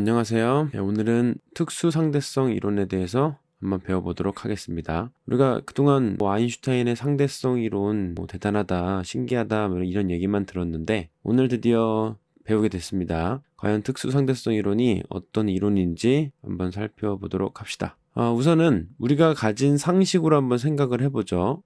안녕하세요. 오늘은 특수상대성 이론에 대해서 한번 배워보도록 하겠습니다. 우리가 그동안 아인슈타인의 상대성 이론 대단하다, 신기하다 이런 얘기만 들었는데 오늘 드디어 배우게 됐습니다. 과연 특수상대성 이론이 어떤 이론인지 한번 살펴보도록 합시다. 우선은 우리가 가진 상식으로 한번 생각을 해보죠.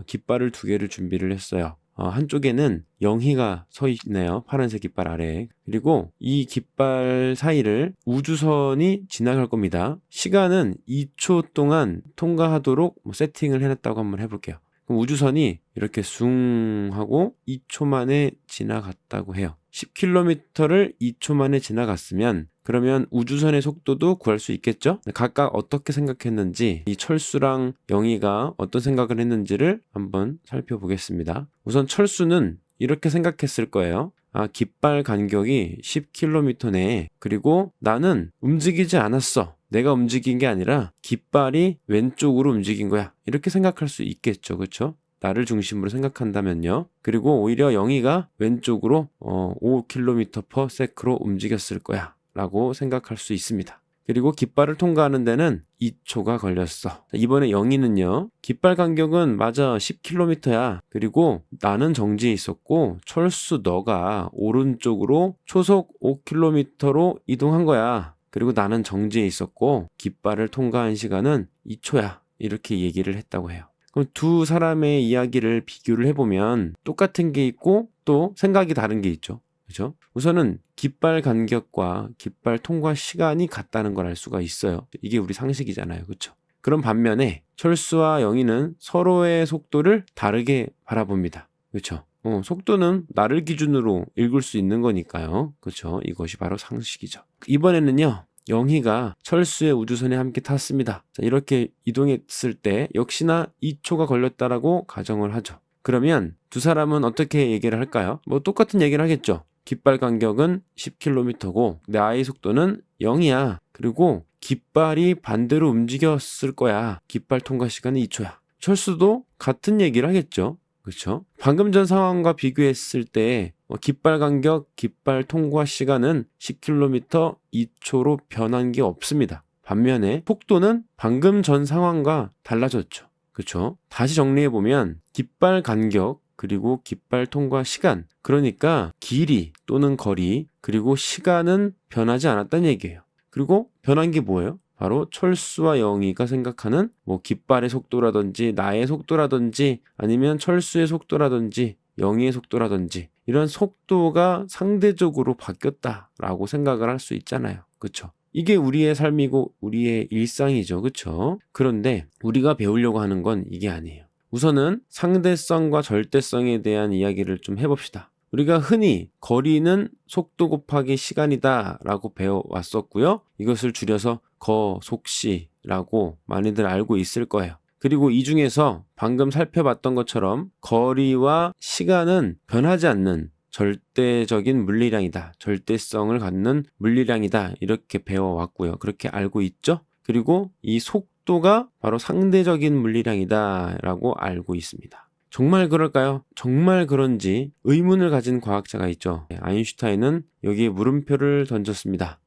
깃발을 두 개를 준비를 했어요. 한쪽에는 영희가 서 있네요. 파란색 깃발 아래에. 그리고 이 깃발 사이를 우주선이 지나갈 겁니다. 시간은 2초 동안 통과하도록 세팅을 해놨다고 한번 해볼게요. 그럼 우주선이 이렇게 숭 하고 2초 만에 지나갔다고 해요. 10km를 2초 만에 지나갔으면 그러면 우주선의 속도도 구할 수 있겠죠? 각각 어떻게 생각했는지 이 철수랑 영희가 어떤 생각을 했는지를 한번 살펴보겠습니다. 우선 철수는 이렇게 생각했을 거예요. 깃발 간격이 10km네. 그리고 나는 움직이지 않았어. 내가 움직인 게 아니라 깃발이 왼쪽으로 움직인 거야. 이렇게 생각할 수 있겠죠. 그렇죠? 나를 중심으로 생각한다면요. 그리고 오히려 영희가 왼쪽으로 5km/s로 움직였을 거야 라고 생각할 수 있습니다. 그리고 깃발을 통과하는 데는 2초가 걸렸어. 이번에 영희는요. 깃발 간격은 맞아 10km야. 그리고 나는 정지해 있었고 철수 너가 오른쪽으로 초속 5km로 이동한 거야. 그리고 나는 정지해 있었고 깃발을 통과한 시간은 2초야. 이렇게 얘기를 했다고 해요. 그럼 두 사람의 이야기를 비교를 해보면 똑같은 게 있고 또 생각이 다른 게 있죠. 그렇죠? 우선은 깃발 간격과 깃발 통과 시간이 같다는 걸 알 수가 있어요. 이게 우리 상식이잖아요. 그렇죠? 그런 반면에 철수와 영희는 서로의 속도를 다르게 바라봅니다. 그렇죠? 속도는 나를 기준으로 읽을 수 있는 거니까요. 그렇죠? 이것이 바로 상식이죠. 이번에는요. 영희가 철수의 우주선에 함께 탔습니다. 자, 이렇게 이동했을 때 역시나 2초가 걸렸다라고 가정을 하죠. 그러면 두 사람은 어떻게 얘기를 할까요? 똑같은 얘기를 하겠죠. 깃발 간격은 10km고 나의 속도는 0이야. 그리고 깃발이 반대로 움직였을 거야. 깃발 통과 시간은 2초야. 철수도 같은 얘기를 하겠죠. 그렇죠? 방금 전 상황과 비교했을 때 깃발 간격, 깃발 통과 시간은 10km 2초로 변한 게 없습니다. 반면에 속도는 방금 전 상황과 달라졌죠. 그렇죠? 다시 정리해보면 깃발 간격, 그리고 깃발 통과 시간, 그러니까 길이 또는 거리, 그리고 시간은 변하지 않았다는 얘기예요. 그리고 변한 게 뭐예요? 바로 철수와 영희가 생각하는 깃발의 속도라든지 나의 속도라든지 아니면 철수의 속도라든지 영희의 속도라든지 이런 속도가 상대적으로 바뀌었다라고 생각을 할 수 있잖아요. 그렇죠? 이게 우리의 삶이고 우리의 일상이죠. 그렇죠? 그런데 우리가 배우려고 하는 건 이게 아니에요. 우선은 상대성과 절대성에 대한 이야기를 좀 해봅시다. 우리가 흔히 거리는 속도 곱하기 시간이다 라고 배워왔었고요. 이것을 줄여서 거속시라고 많이들 알고 있을 거예요. 그리고 이 중에서 방금 살펴봤던 것처럼 거리와 시간은 변하지 않는 절대적인 물리량이다. 절대성을 갖는 물리량이다. 이렇게 배워왔고요. 그렇게 알고 있죠? 그리고 이 속도가 바로 상대적인 물리량이다 라고 알고 있습니다. 정말 그럴까요? 정말 그런지 의문을 가진 과학자가 있죠. 아인슈타인은 여기에 물음표를 던졌습니다.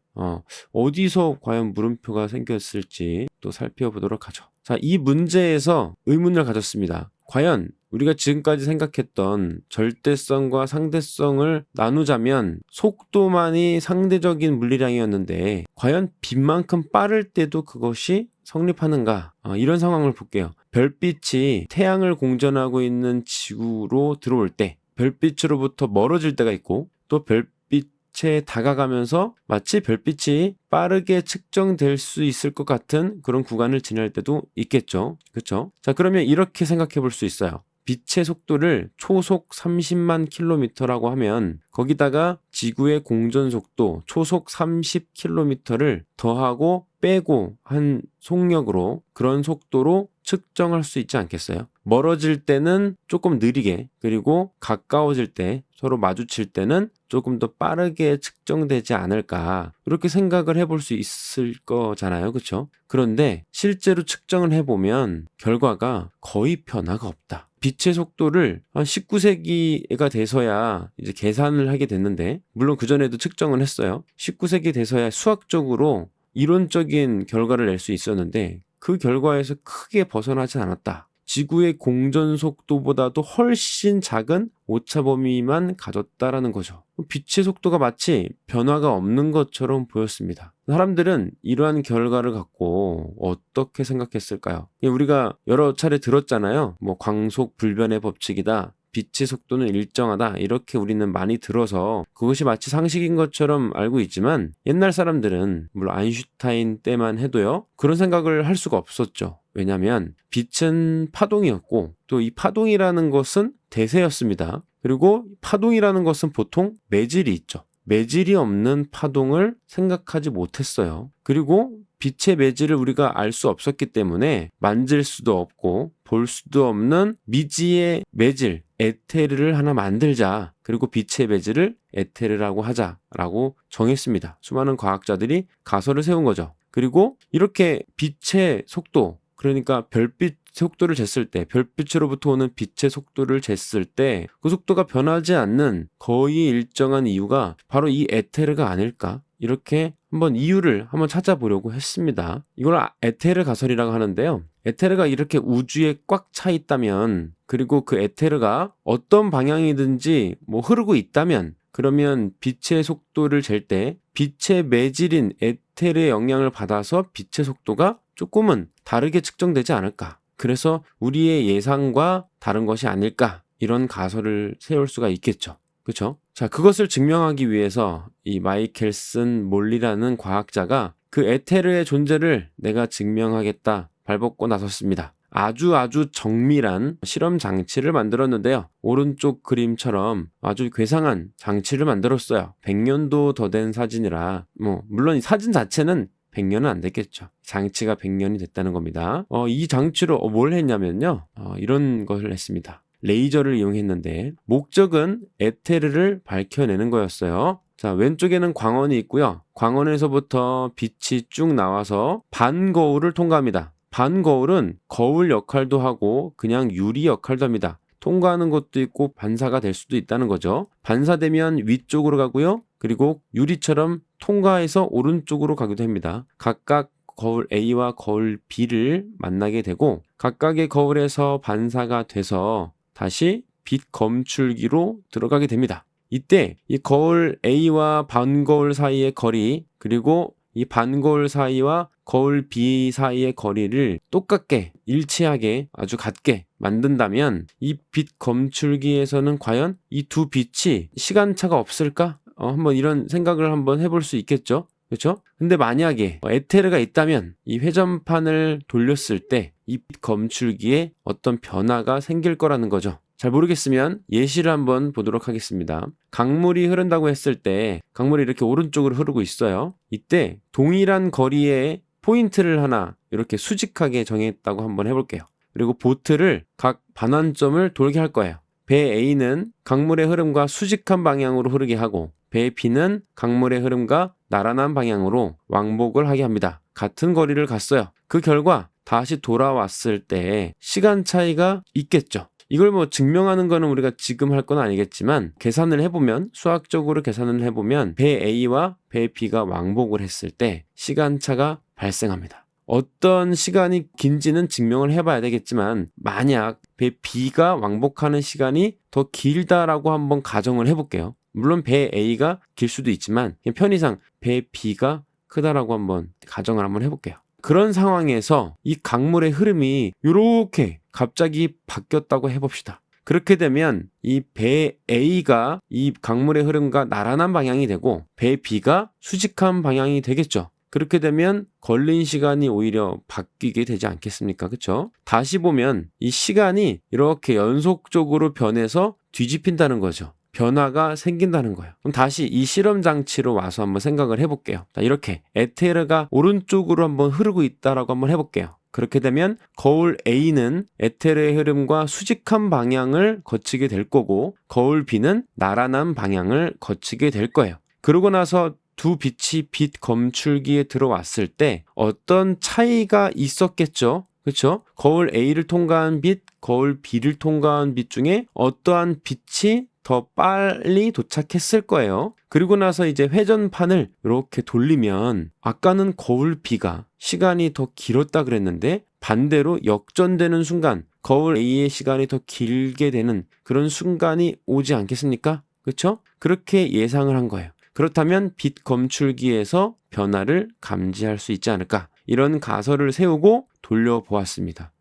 어디서 과연 물음표가 생겼을지 또 살펴보도록 하죠. 자, 이 문제에서 의문을 가졌습니다. 과연 우리가 지금까지 생각했던 절대성과 상대성을 나누자면 속도만이 상대적인 물리량이었는데 과연 빛만큼 빠를 때도 그것이 성립하는가? 이런 상황을 볼게요. 별빛이 태양을 공전하고 있는 지구로 들어올 때 별빛으로부터 멀어질 때가 있고 또 별빛에 다가가면서 마치 별빛이 빠르게 측정될 수 있을 것 같은 그런 구간을 지날 때도 있겠죠. 그렇죠? 자, 그러면 이렇게 생각해 볼 수 있어요. 빛의 속도를 초속 30만 킬로미터라고 하면 거기다가 지구의 공전 속도 초속 30km를 더하고 빼고 한 속력으로 그런 속도로 측정할 수 있지 않겠어요? 멀어질 때는 조금 느리게 그리고 가까워질 때 서로 마주칠 때는 조금 더 빠르게 측정되지 않을까 이렇게 생각을 해볼 수 있을 거잖아요. 그렇죠? 그런데 실제로 측정을 해보면 결과가 거의 변화가 없다. 빛의 속도를 한 19세기가 돼서야 이제 계산을 하게 됐는데, 물론 그전에도 측정을 했어요. 19세기 돼서야 수학적으로 이론적인 결과를 낼 수 있었는데 그 결과에서 크게 벗어나지 않았다. 지구의 공전 속도보다도 훨씬 작은 오차 범위만 가졌다라는 거죠. 빛의 속도가 마치 변화가 없는 것처럼 보였습니다. 사람들은 이러한 결과를 갖고 어떻게 생각했을까요? 우리가 여러 차례 들었잖아요. 뭐 광속 불변의 법칙이다. 빛의 속도는 일정하다. 이렇게 우리는 많이 들어서 그것이 마치 상식인 것처럼 알고 있지만, 옛날 사람들은 물론 아인슈타인 때만 해도요, 그런 생각을 할 수가 없었죠. 왜냐하면 빛은 파동이었고 또 이 파동이라는 것은 대세였습니다. 그리고 파동이라는 것은 보통 매질이 있죠. 매질이 없는 파동을 생각하지 못했어요. 그리고 빛의 매질을 우리가 알 수 없었기 때문에 만질 수도 없고 볼 수도 없는 미지의 매질, 에테르를 하나 만들자. 그리고 빛의 매질을 에테르라고 하자라고 정했습니다. 수많은 과학자들이 가설을 세운 거죠. 그리고 이렇게 빛의 속도, 그러니까 별빛 속도를 쟀을 때, 별빛으로부터 오는 빛의 속도를 쟀을 때 그 속도가 변하지 않는 거의 일정한 이유가 바로 이 에테르가 아닐까? 이렇게 이유를 한번 찾아보려고 했습니다. 이걸 에테르 가설이라고 하는데요. 에테르가 이렇게 우주에 꽉 차 있다면, 그리고 그 에테르가 어떤 방향이든지 흐르고 있다면, 그러면 빛의 속도를 잴 때 빛의 매질인 에테르의 영향을 받아서 빛의 속도가 조금은 다르게 측정되지 않을까. 그래서 우리의 예상과 다른 것이 아닐까. 이런 가설을 세울 수가 있겠죠. 그렇죠? 자, 그것을 증명하기 위해서 이 마이켈슨 몰리라는 과학자가 그 에테르의 존재를 내가 증명하겠다 발벗고 나섰습니다. 아주 정밀한 실험 장치를 만들었는데요. 오른쪽 그림처럼 아주 괴상한 장치를 만들었어요. 100년도 더 된 사진이라 물론 이 사진 자체는 100년은 안 됐겠죠. 장치가 100년이 됐다는 겁니다. 이 장치로 뭘 했냐면요. 이런 것을 했습니다. 레이저를 이용했는데 목적은 에테르를 밝혀내는 거였어요. 자, 왼쪽에는 광원이 있고요. 광원에서부터 빛이 쭉 나와서 반거울을 통과합니다. 반거울은 거울 역할도 하고 그냥 유리 역할도 합니다. 통과하는 것도 있고 반사가 될 수도 있다는 거죠. 반사되면 위쪽으로 가고요. 그리고 유리처럼 통과해서 오른쪽으로 가기도 합니다. 각각 거울 A와 거울 B를 만나게 되고 각각의 거울에서 반사가 돼서 다시 빛 검출기로 들어가게 됩니다. 이때 이 거울 A와 반거울 사이의 거리, 그리고 이 반거울 사이와 거울 B 사이의 거리를 똑같게, 일치하게, 아주 같게 만든다면 이 빛 검출기에서는 과연 이 두 빛이 시간차가 없을까? 한번 이런 생각을 한번 해볼 수 있겠죠? 그렇죠? 근데 만약에 에테르가 있다면 이 회전판을 돌렸을 때 이 빛 검출기에 어떤 변화가 생길 거라는 거죠. 잘 모르겠으면 예시를 한번 보도록 하겠습니다. 강물이 흐른다고 했을 때 강물이 이렇게 오른쪽으로 흐르고 있어요. 이때 동일한 거리에 포인트를 하나 이렇게 수직하게 정했다고 한번 해볼게요. 그리고 보트를 각 반환점을 돌게 할 거예요. 배 A는 강물의 흐름과 수직한 방향으로 흐르게 하고 배 B는 강물의 흐름과 나란한 방향으로 왕복을 하게 합니다. 같은 거리를 갔어요. 그 결과 다시 돌아왔을 때 시간 차이가 있겠죠. 이걸 증명하는 거는 우리가 지금 할 건 아니겠지만 계산을 해보면, 수학적으로 계산을 해보면 배 A와 배 B가 왕복을 했을 때 시간차가 발생합니다. 어떤 시간이 긴지는 증명을 해봐야 되겠지만 만약 배 B가 왕복하는 시간이 더 길다라고 한번 가정을 해볼게요. 물론 배 A가 길 수도 있지만 그냥 편의상 배 B가 크다라고 한번 가정을 한번 해볼게요. 그런 상황에서 이 강물의 흐름이 이렇게 갑자기 바뀌었다고 해봅시다. 그렇게 되면 이 배 A가 이 강물의 흐름과 나란한 방향이 되고 배 B가 수직한 방향이 되겠죠. 그렇게 되면 걸린 시간이 오히려 바뀌게 되지 않겠습니까? 그렇죠? 다시 보면 이 시간이 이렇게 연속적으로 변해서 뒤집힌다는 거죠. 변화가 생긴다는 거예요. 그럼 다시 이 실험 장치로 와서 한번 생각을 해볼게요. 자, 이렇게 에테르가 오른쪽으로 한번 흐르고 있다라고 한번 해볼게요. 그렇게 되면 거울 A는 에테르의 흐름과 수직한 방향을 거치게 될 거고 거울 B는 나란한 방향을 거치게 될 거예요. 그러고 나서 두 빛이 빛 검출기에 들어왔을 때 어떤 차이가 있었겠죠? 그렇죠? 거울 A를 통과한 빛, 거울 B를 통과한 빛 중에 어떠한 빛이 더 빨리 도착했을 거예요. 그리고 나서 이제 회전판을 이렇게 돌리면 아까는 거울 B가 시간이 더 길었다 그랬는데 반대로 역전되는 순간 거울 A의 시간이 더 길게 되는 그런 순간이 오지 않겠습니까? 그렇죠? 그렇게 예상을 한 거예요. 그렇다면 빛 검출기에서 변화를 감지할 수 있지 않을까? 이런 가설을 세우고 돌려보았습니다.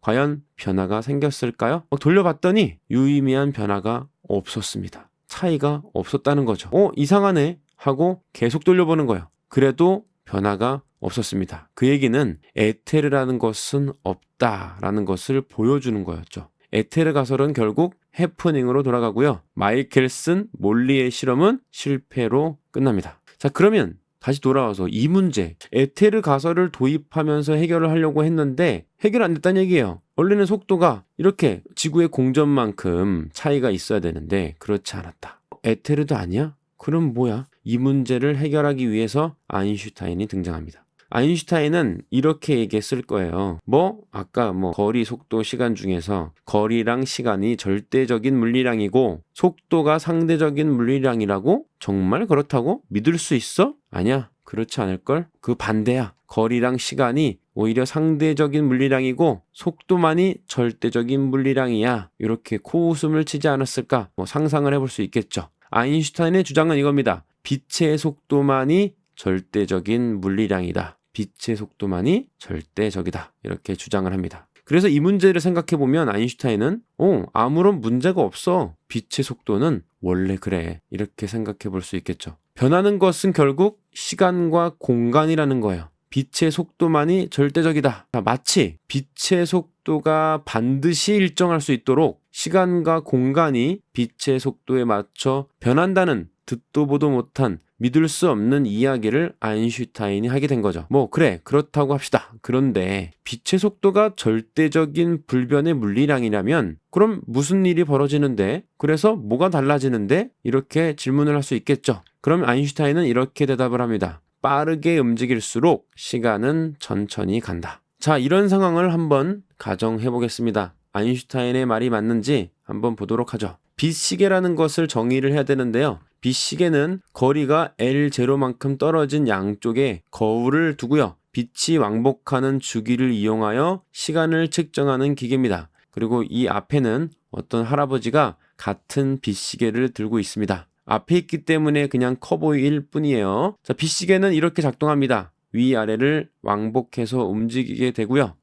과연 변화가 생겼을까요? 돌려봤더니 유의미한 변화가 없었습니다. 차이가 없었다는 거죠. 이상하네 하고 계속 돌려보는 거예요. 그래도 변화가 없었습니다. 그 얘기는 에테르라는 것은 없다라는 것을 보여주는 거였죠. 에테르 가설은 결국 해프닝으로 돌아가고요. 마이켈슨, 몰리의 실험은 실패로 끝납니다. 자, 그러면 다시 돌아와서 이 문제, 에테르 가설을 도입하면서 해결을 하려고 했는데 해결 안 됐다는 얘기예요. 원래는 속도가 이렇게 지구의 공전만큼 차이가 있어야 되는데 그렇지 않았다. 에테르도 아니야? 그럼 뭐야? 이 문제를 해결하기 위해서 아인슈타인이 등장합니다. 아인슈타인은 이렇게 얘기했을 거예요. 아까 거리, 속도, 시간 중에서 거리랑 시간이 절대적인 물리량이고 속도가 상대적인 물리량이라고? 정말 그렇다고? 믿을 수 있어? 아니야. 그렇지 않을걸? 그 반대야. 거리랑 시간이 오히려 상대적인 물리량이고 속도만이 절대적인 물리량이야. 이렇게 코웃음을 치지 않았을까? 상상을 해볼 수 있겠죠. 아인슈타인의 주장은 이겁니다. 빛의 속도만이 절대적인 물리량이다. 빛의 속도만이 절대적이다. 이렇게 주장을 합니다. 그래서 이 문제를 생각해보면 아인슈타인은 아무런 문제가 없어. 빛의 속도는 원래 그래. 이렇게 생각해볼 수 있겠죠. 변하는 것은 결국 시간과 공간이라는 거예요. 빛의 속도만이 절대적이다. 마치 빛의 속도가 반드시 일정할 수 있도록 시간과 공간이 빛의 속도에 맞춰 변한다는 듣도 보도 못한 믿을 수 없는 이야기를 아인슈타인이 하게 된 거죠. 그래, 그렇다고 합시다. 그런데 빛의 속도가 절대적인 불변의 물리량이라면 그럼 무슨 일이 벌어지는데? 그래서 뭐가 달라지는데? 이렇게 질문을 할 수 있겠죠. 그럼 아인슈타인은 이렇게 대답을 합니다. 빠르게 움직일수록 시간은 천천히 간다. 자, 이런 상황을 한번 가정해 보겠습니다. 아인슈타인의 말이 맞는지 한번 보도록 하죠. 빛시계라는 것을 정의를 해야 되는데요. 빛시계는 거리가 L0만큼 떨어진 양쪽에 거울을 두고요. 빛이 왕복하는 주기를 이용하여 시간을 측정하는 기계입니다. 그리고 이 앞에는 어떤 할아버지가 같은 빛시계를 들고 있습니다. 앞에 있기 때문에 그냥 커 보일 뿐이에요. 자, 빛시계는 이렇게 작동합니다. 위아래를 왕복해서 움직이게 되고요.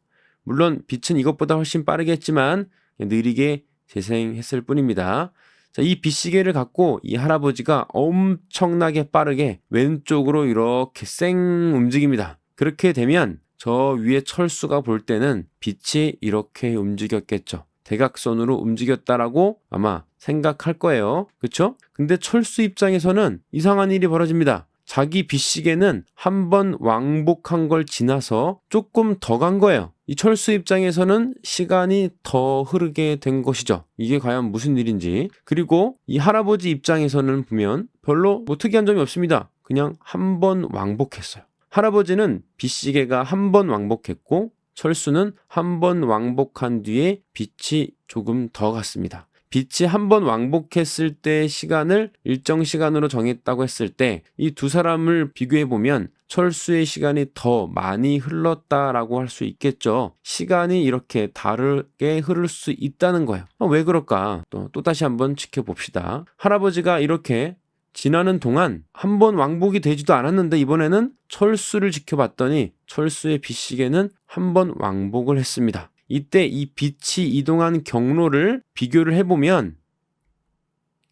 물론 빛은 이것보다 훨씬 빠르겠지만 느리게 재생했을 뿐입니다. 자, 이 빛시계를 갖고 이 할아버지가 엄청나게 빠르게 왼쪽으로 이렇게 쌩 움직입니다. 그렇게 되면 저 위에 철수가 볼 때는 빛이 이렇게 움직였겠죠. 대각선으로 움직였다라고 아마 생각할 거예요. 그렇죠? 근데 철수 입장에서는 이상한 일이 벌어집니다. 자기 빛시계는 한 번 왕복한 걸 지나서 조금 더 간 거예요. 이 철수 입장에서는 시간이 더 흐르게 된 것이죠. 이게 과연 무슨 일인지. 그리고 이 할아버지 입장에서는 보면 별로 특이한 점이 없습니다. 그냥 한 번 왕복했어요. 할아버지는 빛시계가 한 번 왕복했고 철수는 한 번 왕복한 뒤에 빛이 조금 더 갔습니다. 빛이 한 번 왕복했을 때의 시간을 일정 시간으로 정했다고 했을 때 이 두 사람을 비교해보면 철수의 시간이 더 많이 흘렀다라고 할 수 있겠죠. 시간이 이렇게 다르게 흐를 수 있다는 거예요. 왜 그럴까? 또 다시 한번 지켜봅시다. 할아버지가 이렇게 지나는 동안 한 번 왕복이 되지도 않았는데 이번에는 철수를 지켜봤더니 철수의 빛시계는 한 번 왕복을 했습니다. 이때 이 빛이 이동한 경로를 비교를 해보면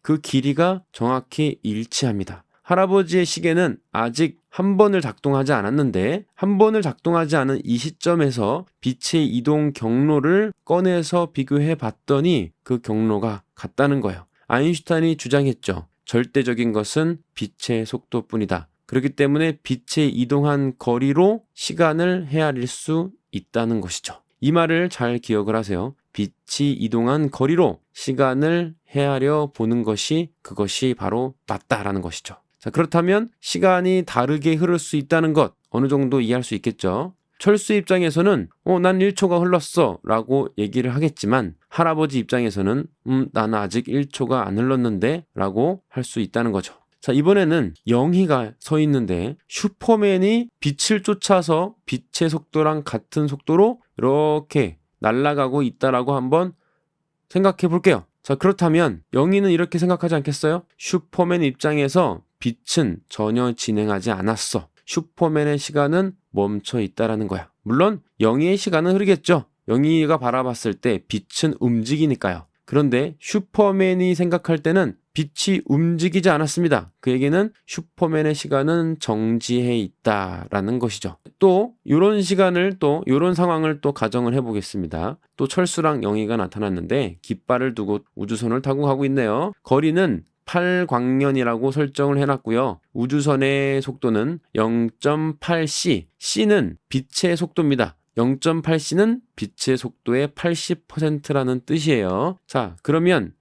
그 길이가 정확히 일치합니다. 할아버지의 시계는 아직 한 번을 작동하지 않았는데 한 번을 작동하지 않은 이 시점에서 빛의 이동 경로를 꺼내서 비교해 봤더니 그 경로가 같다는 거예요. 아인슈타인이 주장했죠. 절대적인 것은 빛의 속도뿐이다. 그렇기 때문에 빛의 이동한 거리로 시간을 헤아릴 수 있다는 것이죠. 이 말을 잘 기억을 하세요. 빛이 이동한 거리로 시간을 헤아려 보는 것이 그것이 바로 맞다라는 것이죠. 자, 그렇다면 시간이 다르게 흐를 수 있다는 것 어느 정도 이해할 수 있겠죠. 철수 입장에서는 난 1초가 흘렀어 라고 얘기를 하겠지만 할아버지 입장에서는 나는 아직 1초가 안 흘렀는데 라고 할 수 있다는 거죠. 자, 이번에는 영희가 서 있는데 슈퍼맨이 빛을 쫓아서 빛의 속도랑 같은 속도로 이렇게 날아가고 있다라고 한번 생각해 볼게요. 자, 그렇다면 영희는 이렇게 생각하지 않겠어요? 슈퍼맨 입장에서 빛은 전혀 진행하지 않았어. 슈퍼맨의 시간은 멈춰 있다라는 거야. 물론 영희의 시간은 흐르겠죠. 영희가 바라봤을 때 빛은 움직이니까요. 그런데 슈퍼맨이 생각할 때는 빛이 움직이지 않았습니다. 그에게는 슈퍼맨의 시간은 정지해 있다라는 것이죠. 또 이런 시간을 또 이런 상황을 또 가정을 해보겠습니다. 또 철수랑 영희가 나타났는데 깃발을 두고 우주선을 타고 가고 있네요. 거리는 8광년이라고 설정을 해놨고요. 우주선의 속도는 0.8c, c는 빛의 속도입니다. 0.8c는 빛의 속도의 80%라는 뜻이에요. 자, 그러면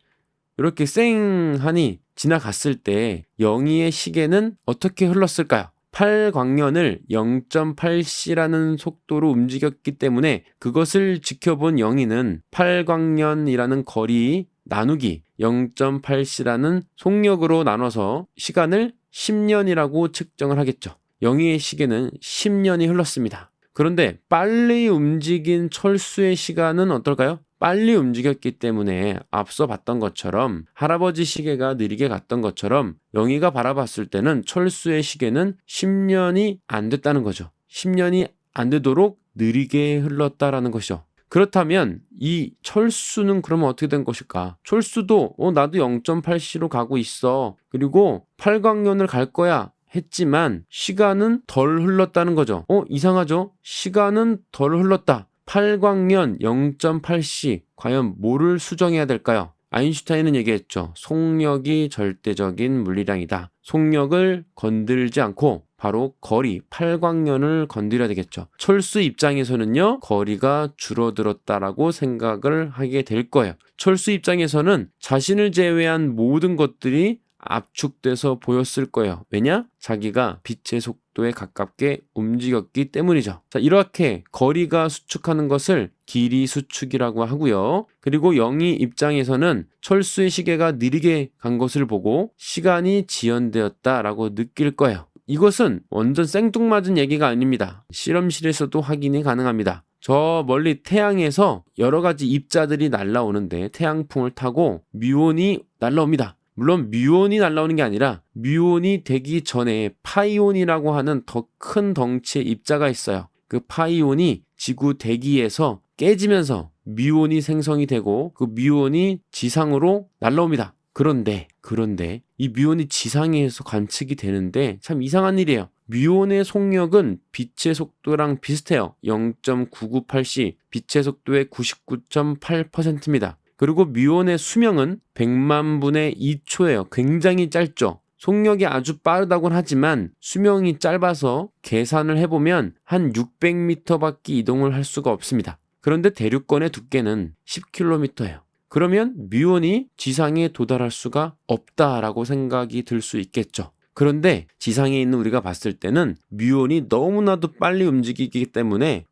이렇게 쌩하니 지나갔을 때 영희의 시계는 어떻게 흘렀을까요? 8광년을 0.8c라는 속도로 움직였기 때문에 그것을 지켜본 영희는 8광년이라는 거리 나누기 0.8c라는 속력으로 나눠서 시간을 10년이라고 측정을 하겠죠. 영희의 시계는 10년이 흘렀습니다. 그런데 빨리 움직인 철수의 시간은 어떨까요? 빨리 움직였기 때문에 앞서 봤던 것처럼 할아버지 시계가 느리게 갔던 것처럼 영희가 바라봤을 때는 철수의 시계는 10년이 안 됐다는 거죠. 10년이 안 되도록 느리게 흘렀다라는 것이죠. 그렇다면 이 철수는 그러면 어떻게 된 것일까? 철수도 나도 0.8c로 가고 있어. 그리고 8광년을 갈 거야. 했지만 시간은 덜 흘렀다는 거죠. 이상하죠? 시간은 덜 흘렀다. 8광년 0.8c 과연 뭐를 수정해야 될까요? 아인슈타인은 얘기했죠. 속력이 절대적인 물리량이다. 속력을 건들지 않고 바로 거리 8광년을 건드려야 되겠죠. 철수 입장에서는요. 거리가 줄어들었다라고 생각을 하게 될 거예요. 철수 입장에서는 자신을 제외한 모든 것들이 압축돼서 보였을 거예요. 왜냐? 자기가 빛의 속도에 가깝게 움직였기 때문이죠. 자, 이렇게 거리가 수축하는 것을 길이 수축이라고 하고요. 그리고 영희 입장에서는 철수의 시계가 느리게 간 것을 보고 시간이 지연되었다라고 느낄 거예요. 이것은 완전 생뚱맞은 얘기가 아닙니다. 실험실에서도 확인이 가능합니다. 저 멀리 태양에서 여러 가지 입자들이 날아오는데 태양풍을 타고 뮤온이 날아옵니다. 물론 뮤온이 날아오는 게 아니라 뮤온이 되기 전에 파이온이라고 하는 더 큰 덩치의 입자가 있어요. 그 파이온이 지구 대기에서 깨지면서 뮤온이 생성이 되고 그 뮤온이 지상으로 날아옵니다. 그런데 이 뮤온이 지상에서 관측이 되는데 참 이상한 일이에요. 뮤온의 속력은 빛의 속도랑 비슷해요. 0.998c, 빛의 속도의 99.8%입니다. 그리고 뮤온의 수명은 100만 분의 2초예요. 굉장히 짧죠. 속력이 아주 빠르다고는 하지만 수명이 짧아서 계산을 해보면 한 600m밖에 이동을 할 수가 없습니다. 그런데 대륙권의 두께는 10km예요. 그러면 뮤온이 지상에 도달할 수가 없다라고 생각이 들 수 있겠죠. 그런데 지상에 있는 우리가 봤을 때는 뮤온이 너무나도 빨리 움직이기 때문에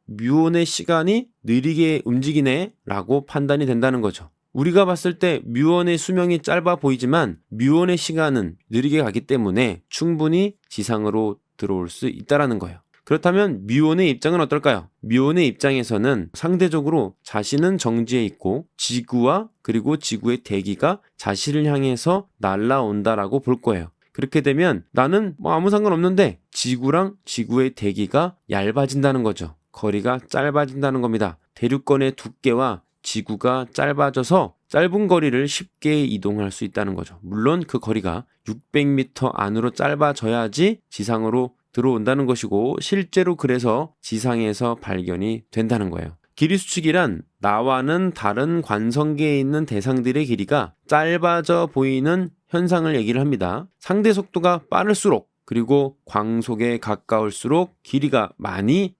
뮤온의 시간이 느리게 움직이네 라고 판단이 된다는 거죠. 우리가 봤을 때 뮤온의 수명이 짧아 보이지만 뮤온의 시간은 느리게 가기 때문에 충분히 지상으로 들어올 수 있다는 거예요. 그렇다면 뮤온의 입장은 어떨까요? 뮤온의 입장에서는 상대적으로 자신은 정지해 있고 지구와 그리고 지구의 대기가 자신을 향해서 날아온다라고 볼 거예요. 그렇게 되면 나는 아무 상관없는데 지구랑 지구의 대기가 얇아진다는 거죠. 거리가 짧아진다는 겁니다. 대륙권의 두께와 지구가 짧아져서 짧은 거리를 쉽게 이동할 수 있다는 거죠. 물론 그 거리가 600m 안으로 짧아져야지 지상으로 들어온다는 것이고 실제로 그래서 지상에서 발견이 된다는 거예요. 길이 수축이란 나와는 다른 관성계에 있는 대상들의 길이가 짧아져 보이는 현상을 얘기를 합니다. 상대 속도가 빠를수록 그리고 광속에 가까울수록 길이가 많이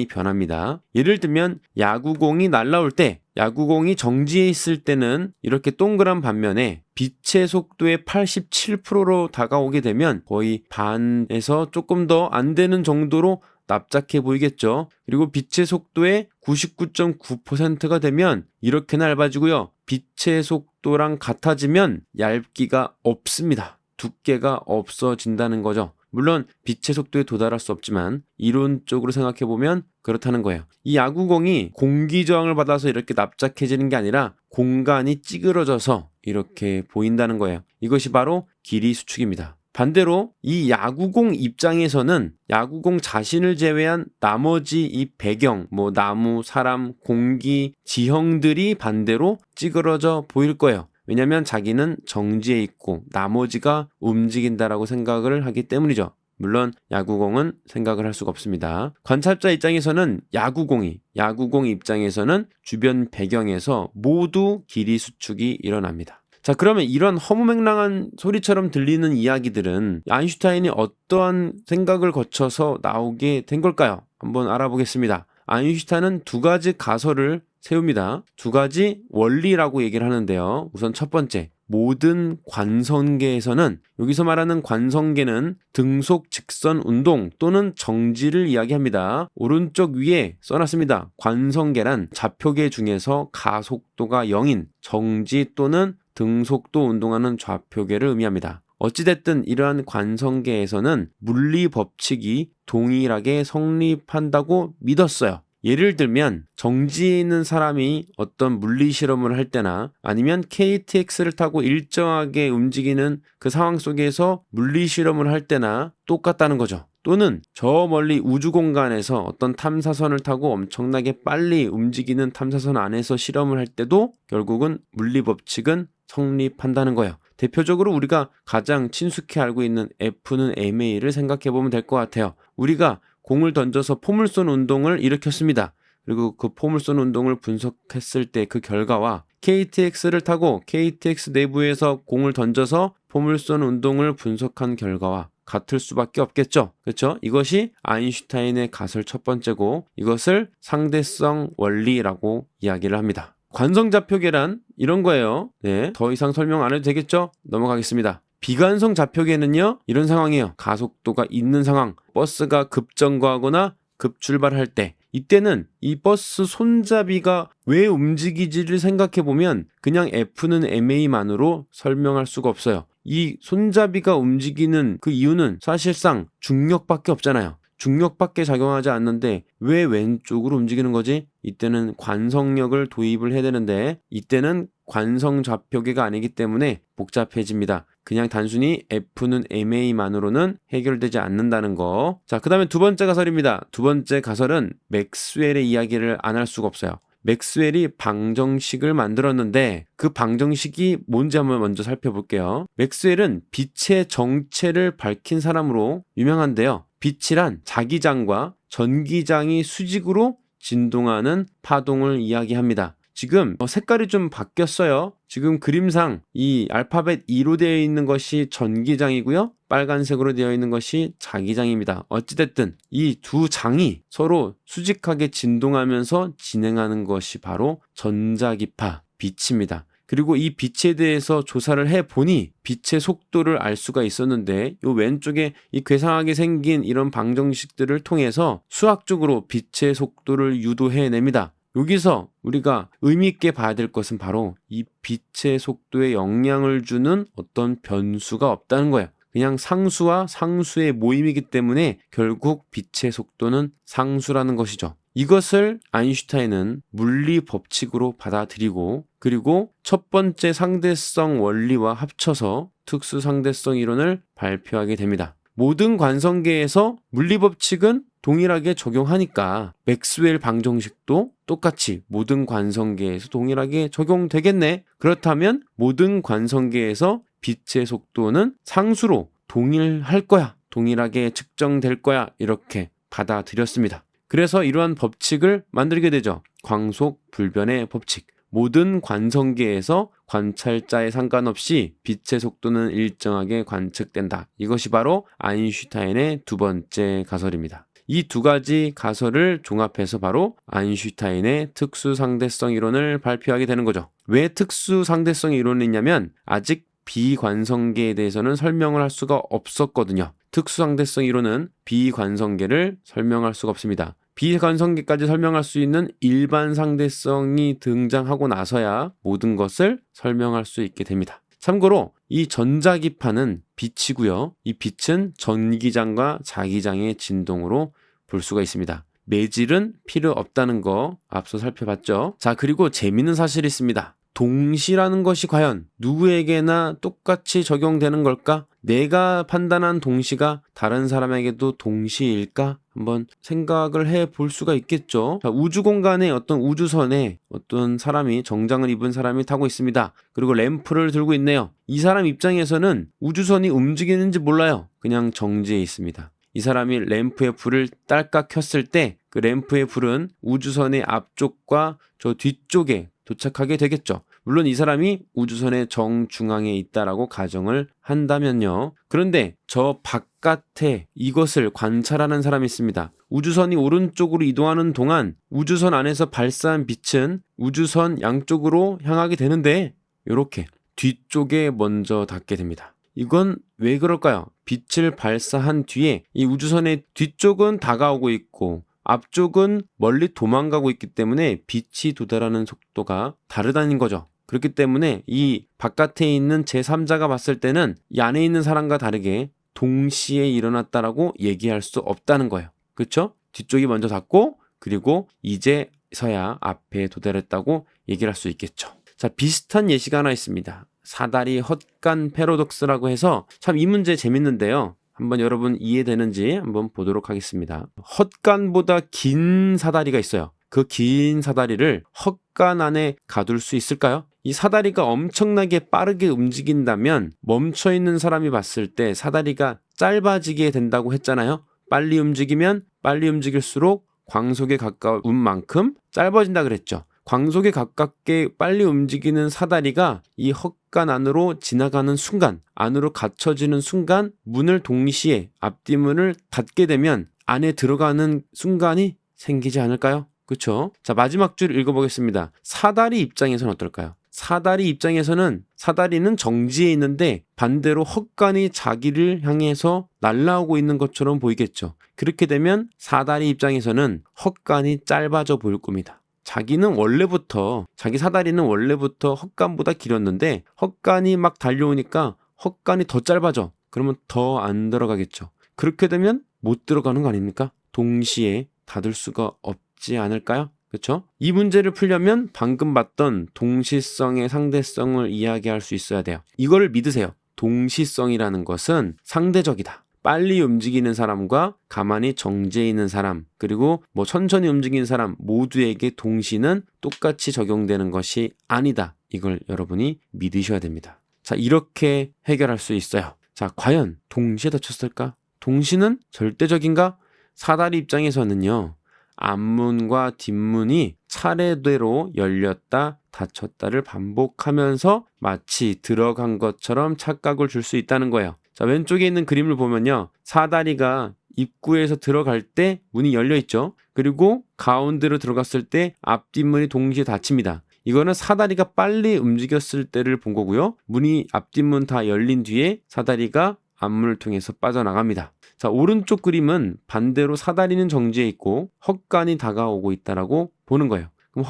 변합니다. 예를 들면 야구공이 날아올 때 야구공이 정지해 있을 때는 이렇게 동그란 반면에 빛의 속도의 87%로 다가오게 되면 거의 반에서 조금 더 안 되는 정도로 납작해 보이겠죠. 그리고 빛의 속도의 99.9%가 되면 이렇게 넓어지고요. 빛의 속도랑 같아지면 얇기가 없습니다. 두께가 없어진다는 거죠. 물론 빛의 속도에 도달할 수 없지만 이론적으로 생각해보면 그렇다는 거예요. 이 야구공이 공기 저항을 받아서 이렇게 납작해지는 게 아니라 공간이 찌그러져서 이렇게 보인다는 거예요. 이것이 바로 길이 수축입니다. 반대로 이 야구공 입장에서는 야구공 자신을 제외한 나머지 이 배경, 나무, 사람, 공기, 지형들이 반대로 찌그러져 보일 거예요. 왜냐하면 자기는 정지해 있고 나머지가 움직인다라고 생각을 하기 때문이죠. 물론 야구공은 생각을 할 수가 없습니다. 관찰자 입장에서는 야구공 입장에서는 주변 배경에서 모두 길이 수축이 일어납니다. 자, 그러면 이런 허무맹랑한 소리처럼 들리는 이야기들은 아인슈타인이 어떠한 생각을 거쳐서 나오게 된 걸까요? 한번 알아보겠습니다. 아인슈타인은 두 가지 가설을 세웁니다. 두 가지 원리라고 얘기를 하는데요. 우선 첫 번째, 모든 관성계에서는, 여기서 말하는 관성계는 등속 직선 운동 또는 정지를 이야기합니다. 오른쪽 위에 써놨습니다. 관성계란 좌표계 중에서 가속도가 0인 정지 또는 등속도 운동하는 좌표계를 의미합니다. 어찌됐든 이러한 관성계에서는 물리 법칙이 동일하게 성립한다고 믿었어요. 예를 들면 정지에 있는 사람이 어떤 물리 실험을 할 때나 아니면 KTX를 타고 일정하게 움직이는 그 상황 속에서 물리 실험을 할 때나 똑같다는 거죠. 또는 저 멀리 우주 공간에서 어떤 탐사선을 타고 엄청나게 빨리 움직이는 탐사선 안에서 실험을 할 때도 결국은 물리 법칙은 성립한다는 거예요. 대표적으로 우리가 가장 친숙히 알고 있는 F는 ma를 생각해 보면 될 것 같아요. 우리가 공을 던져서 포물선 운동을 일으켰습니다. 그리고 그 포물선 운동을 분석했을 때 그 결과와 KTX를 타고 KTX 내부에서 공을 던져서 포물선 운동을 분석한 결과와 같을 수밖에 없겠죠. 그렇죠? 이것이 아인슈타인의 가설 첫 번째고 이것을 상대성 원리라고 이야기를 합니다. 관성좌표계란 이런 거예요. 네, 더 이상 설명 안 해도 되겠죠? 넘어가겠습니다. 비관성 좌표계는요, 이런 상황이에요. 가속도가 있는 상황, 버스가 급정거하거나 급출발할 때, 이때는 이 버스 손잡이가 왜 움직이지를 생각해 보면 그냥 F는 ma만으로 설명할 수가 없어요. 이 손잡이가 움직이는 그 이유는 사실상 중력밖에 없잖아요. 중력밖에 작용하지 않는데 왜 왼쪽으로 움직이는 거지? 이때는 관성력을 도입을 해야 되는데 이때는 관성 좌표계가 아니기 때문에 복잡해집니다. 그냥 단순히 F는 ma만으로는 해결되지 않는다는 거. 자, 그 다음에 두 번째 가설입니다. 두 번째 가설은 맥스웰의 이야기를 안 할 수가 없어요. 맥스웰이 방정식을 만들었는데 그 방정식이 뭔지 한번 먼저 살펴볼게요. 맥스웰은 빛의 정체를 밝힌 사람으로 유명한데요. 빛이란 자기장과 전기장이 수직으로 진동하는 파동을 이야기합니다. 지금 색깔이 좀 바뀌었어요. 지금 그림상 이 알파벳 E로 되어 있는 것이 전기장이고요. 빨간색으로 되어 있는 것이 자기장입니다. 어찌됐든 이 두 장이 서로 수직하게 진동하면서 진행하는 것이 바로 전자기파, 빛입니다. 그리고 이 빛에 대해서 조사를 해보니 빛의 속도를 알 수가 있었는데 이 왼쪽에 이 괴상하게 생긴 이런 방정식들을 통해서 수학적으로 빛의 속도를 유도해냅니다. 여기서 우리가 의미 있게 봐야 될 것은 바로 이 빛의 속도에 영향을 주는 어떤 변수가 없다는 거예요. 그냥 상수와 상수의 모임이기 때문에 결국 빛의 속도는 상수라는 것이죠. 이것을 아인슈타인은 물리 법칙으로 받아들이고 그리고 첫 번째 상대성 원리와 합쳐서 특수 상대성 이론을 발표하게 됩니다. 모든 관성계에서 물리 법칙은 동일하게 적용하니까 맥스웰 방정식도 똑같이 모든 관성계에서 동일하게 적용되겠네. 그렇다면 모든 관성계에서 빛의 속도는 상수로 동일할 거야. 동일하게 측정될 거야. 이렇게 받아들였습니다. 그래서 이러한 법칙을 만들게 되죠. 광속 불변의 법칙. 모든 관성계에서 관찰자에 상관없이 빛의 속도는 일정하게 관측된다. 이것이 바로 아인슈타인의 두 번째 가설입니다. 이 두 가지 가설을 종합해서 바로 아인슈타인의 특수상대성 이론을 발표하게 되는 거죠. 왜 특수상대성 이론이냐면 아직 비관성계에 대해서는 설명을 할 수가 없었거든요. 특수상대성 이론은 비관성계를 설명할 수가 없습니다. 비관성계까지 설명할 수 있는 일반 상대성이 등장하고 나서야 모든 것을 설명할 수 있게 됩니다. 참고로 이 전자기파는 빛이고요. 이 빛은 전기장과 자기장의 진동으로 볼 수가 있습니다. 매질은 필요 없다는 거 앞서 살펴봤죠. 자, 그리고 재미있는 사실이 있습니다. 동시라는 것이 과연 누구에게나 똑같이 적용되는 걸까? 내가 판단한 동시가 다른 사람에게도 동시일까? 한번 생각을 해볼 수가 있겠죠. 자, 우주 공간에 어떤 우주선에 어떤 사람이 정장을 입은 사람이 타고 있습니다. 그리고 램프를 들고 있네요. 이 사람 입장에서는 우주선이 움직이는지 몰라요. 그냥 정지해 있습니다. 이 사람이 램프의 불을 딸깍 켰을 때 그 램프의 불은 우주선의 앞쪽과 저 뒤쪽에 도착하게 되겠죠. 물론 이 사람이 우주선의 정중앙에 있다라고 가정을 한다면요. 그런데 저 바깥에 이것을 관찰하는 사람이 있습니다. 우주선이 오른쪽으로 이동하는 동안 우주선 안에서 발사한 빛은 우주선 양쪽으로 향하게 되는데 이렇게 뒤쪽에 먼저 닿게 됩니다. 이건 왜 그럴까요? 빛을 발사한 뒤에 이 우주선의 뒤쪽은 다가오고 있고 앞쪽은 멀리 도망가고 있기 때문에 빛이 도달하는 속도가 다르다는 거죠. 그렇기 때문에 이 바깥에 있는 제3자가 봤을 때는 이 안에 있는 사람과 다르게 동시에 일어났다라고 얘기할 수 없다는 거예요. 그렇죠? 뒤쪽이 먼저 닿고 그리고 이제서야 앞에 도달했다고 얘기를 할 수 있겠죠. 자, 비슷한 예시가 하나 있습니다. 사다리 헛간 패러독스라고 해서 참 이 문제 재밌는데요. 한번 여러분 이해되는지 한번 보도록 하겠습니다. 헛간보다 긴 사다리가 있어요. 그 긴 사다리를 헛간 안에 가둘 수 있을까요? 이 사다리가 엄청나게 빠르게 움직인다면 멈춰있는 사람이 봤을 때 사다리가 짧아지게 된다고 했잖아요. 빨리 움직이면 빨리 움직일수록 광속에 가까운 만큼 짧아진다 그랬죠. 광속에 가깝게 빨리 움직이는 사다리가 이 헛간 안으로 지나가는 순간, 안으로 갇혀지는 순간 문을 동시에 앞뒤문을 닫게 되면 안에 들어가는 순간이 생기지 않을까요? 그렇죠? 자, 마지막 줄 읽어보겠습니다. 사다리 입장에서는 어떨까요? 사다리 입장에서는 사다리는 정지해 있는데 반대로 헛간이 자기를 향해서 날아오고 있는 것처럼 보이겠죠. 그렇게 되면 사다리 입장에서는 헛간이 짧아져 보일 겁니다. 자기 사다리는 원래부터 헛간보다 길었는데 헛간이 막 달려오니까 헛간이 더 짧아져. 그러면 더 안 들어가겠죠. 그렇게 되면 못 들어가는 거 아닙니까? 동시에 닫을 수가 없지 않을까요? 그렇죠? 이 문제를 풀려면 방금 봤던 동시성의 상대성을 이야기할 수 있어야 돼요. 이거를 믿으세요. 동시성이라는 것은 상대적이다. 빨리 움직이는 사람과 가만히 정지해 있는 사람, 그리고 천천히 움직이는 사람 모두에게 동시는 똑같이 적용되는 것이 아니다. 이걸 여러분이 믿으셔야 됩니다. 자, 이렇게 해결할 수 있어요. 자, 과연 동시에 닫혔을까? 동시는 절대적인가? 사다리 입장에서는요. 앞문과 뒷문이 차례대로 열렸다 닫혔다를 반복하면서 마치 들어간 것처럼 착각을 줄 수 있다는 거예요. 자, 왼쪽에 있는 그림을 보면요. 사다리가 입구에서 들어갈 때 문이 열려 있죠. 그리고 가운데로 들어갔을 때 앞뒷문이 동시에 닫힙니다. 이거는 사다리가 빨리 움직였을 때를 본 거고요. 문이 앞뒷문 다 열린 뒤에 사다리가 앞문을 통해서 빠져나갑니다. 자, 오른쪽 그림은 반대로 사다리는 정지해 있고 헛간이 다가오고 있다라고 보는 거예요. 그럼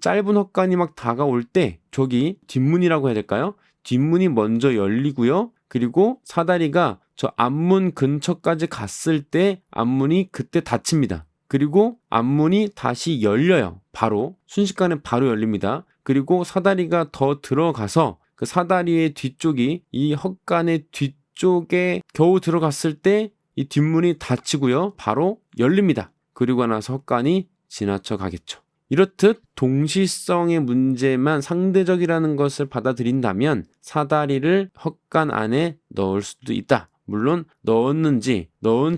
짧은 헛간이 막 다가올 때 저기 뒷문이라고 해야 될까요? 뒷문이 먼저 열리고요. 그리고 사다리가 저 앞문 근처까지 갔을 때 앞문이 그때 닫힙니다. 그리고 앞문이 다시 열려요. 순식간에 바로 열립니다. 그리고 사다리가 더 들어가서 그 사다리의 뒤쪽이 이 헛간의 뒤쪽에 겨우 들어갔을 때 이 뒷문이 닫히고요. 바로 열립니다. 그리고 나서 헛간이 지나쳐 가겠죠. 이렇듯 동시성의 문제만 상대적이라는 것을 받아들인다면 사다리를 헛간 안에 넣을 수도 있다. 물론 넣은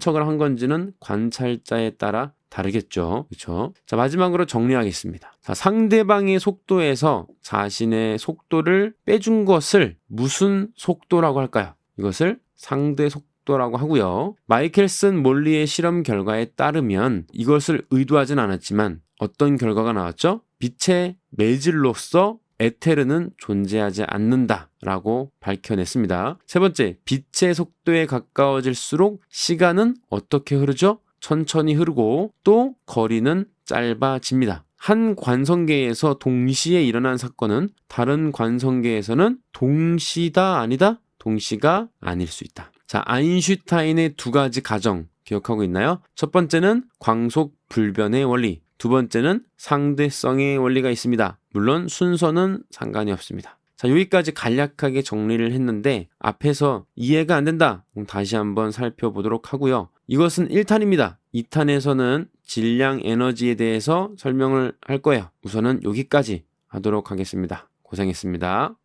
척을 한 건지는 관찰자에 따라 다르겠죠. 그렇죠? 자, 마지막으로 정리하겠습니다. 자, 상대방의 속도에서 자신의 속도를 빼준 것을 무슨 속도라고 할까요? 이것을 상대 속도라고 하고요. 마이켈슨 몰리의 실험 결과에 따르면 이것을 의도하진 않았지만 어떤 결과가 나왔죠? 빛의 매질로서 에테르는 존재하지 않는다라고 밝혀냈습니다. 세 번째, 빛의 속도에 가까워질수록 시간은 어떻게 흐르죠? 천천히 흐르고 또 거리는 짧아집니다. 한 관성계에서 동시에 일어난 사건은 다른 관성계에서는 동시다 아니다? 동시가 아닐 수 있다. 자, 아인슈타인의 두 가지 가정 기억하고 있나요? 첫 번째는 광속 불변의 원리, 두 번째는 상대성의 원리가 있습니다. 물론 순서는 상관이 없습니다. 자, 여기까지 간략하게 정리를 했는데 앞에서 이해가 안 된다. 다시 한번 살펴보도록 하고요. 이것은 1탄입니다. 2탄에서는 질량 에너지에 대해서 설명을 할 거예요. 우선은 여기까지 하도록 하겠습니다. 고생했습니다.